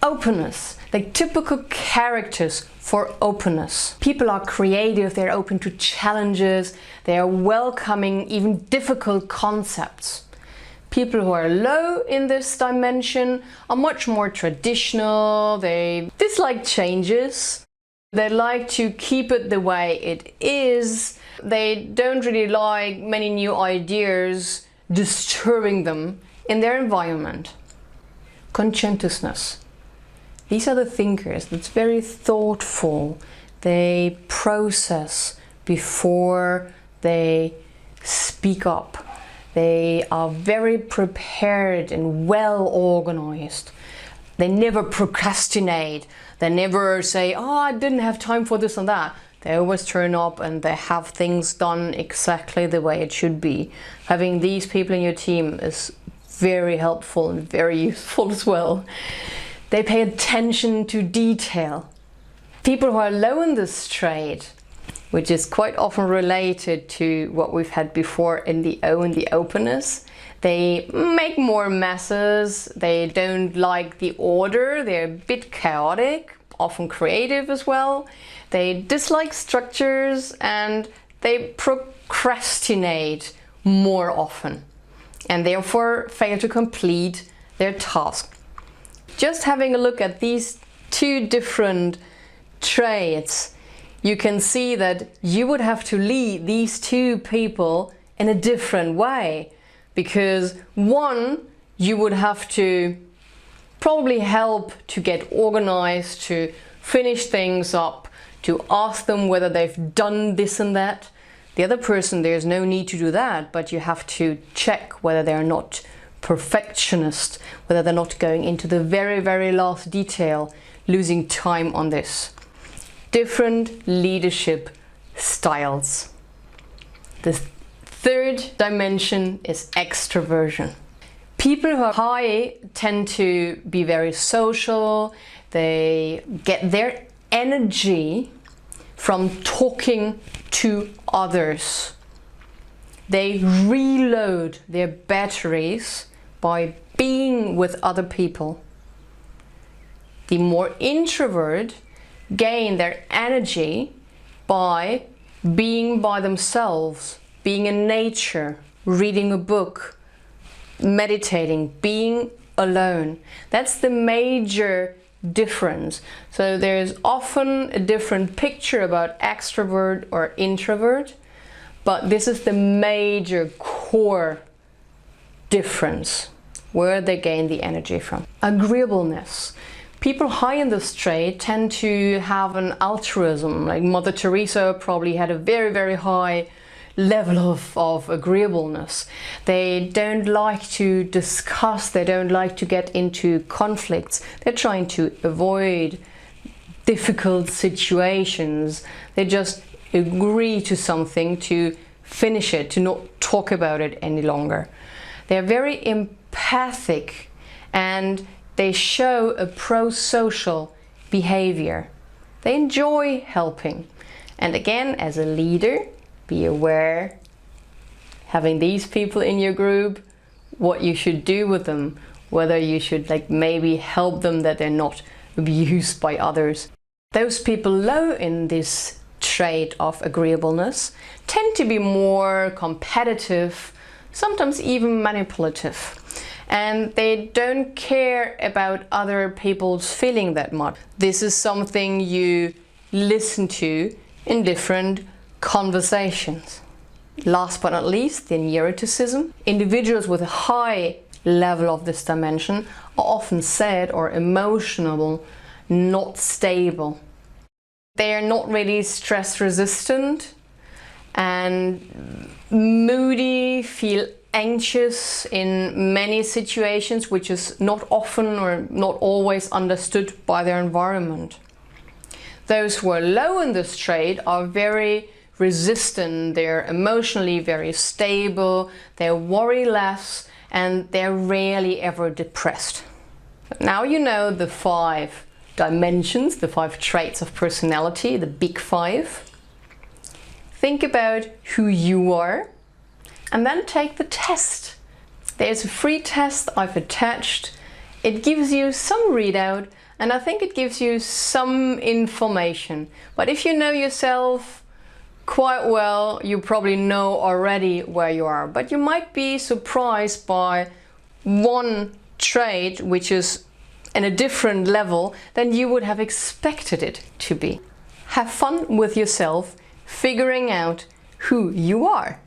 Openness, like typical characters for openness. People are creative, they're open to challenges, they are welcoming even difficult concepts. People who are low in this dimension are much more traditional, they dislike changes, they like to keep it the way it is, they don't really like many new ideas disturbing them in their environment. Conscientiousness. These are the thinkers that's very thoughtful. They process before they speak up. They are very prepared and well organized. They never procrastinate. They never say, oh, I didn't have time for this and that. They always turn up and they have things done exactly the way it should be. Having these people in your team is very helpful and very useful as well. They pay attention to detail. People who are low in this trait, which is quite often related to what we've had before in the O and the openness, they make more messes, they don't like the order, they're a bit chaotic, often creative as well. They dislike structures and they procrastinate more often and therefore fail to complete their task. Just having a look at these two different traits, you can see that you would have to lead these two people in a different way, because one, you would have to probably help to get organized, to finish things up, to ask them whether they've done this and that. The other person, there's no need to do that, but you have to check whether they're not perfectionist, whether they're not going into the very, very last detail, losing time on this. Different leadership styles. The third dimension is extroversion. People who are high tend to be very social. They get their energy from talking to others. They reload their batteries by being with other people. The more introvert gain their energy by being by themselves, being in nature, reading a book, meditating, being alone. That's the major difference. So there's often a different picture about extrovert or introvert, but this is the major core difference where they gain the energy from. Agreeableness. People high in this trait tend to have an altruism, like Mother Teresa probably had a very, very high level of agreeableness. They don't like to discuss, they don't like to get into conflicts. They're trying to avoid difficult situations. They just agree to something to finish it, to not talk about it any longer. They're very empathic and they show a pro-social behavior. They enjoy helping. And again, as a leader, be aware, having these people in your group, what you should do with them, whether you should maybe help them that they're not abused by others. Those people low in this trait of agreeableness tend to be more competitive, sometimes even manipulative. And they don't care about other people's feeling that much. This is something you listen to in different conversations. Last but not least, the neuroticism. Individuals with a high level of this dimension are often sad or emotional, not stable. They are not really stress resistant and moody, feel anxious in many situations, which is not often or not always understood by their environment. Those who are low in this trait are very resistant, they're emotionally very stable, they worry less, and they're rarely ever depressed. Now you know the 5 dimensions, the 5 traits of personality, the big 5. Think about who you are and then take the test. There's a free test I've attached. It gives you some readout And I think it gives you some information. But if you know yourself quite well, you probably know already where you are. But you might be surprised by one trait which is in a different level than you would have expected it to be. Have fun with yourself, figuring out who you are.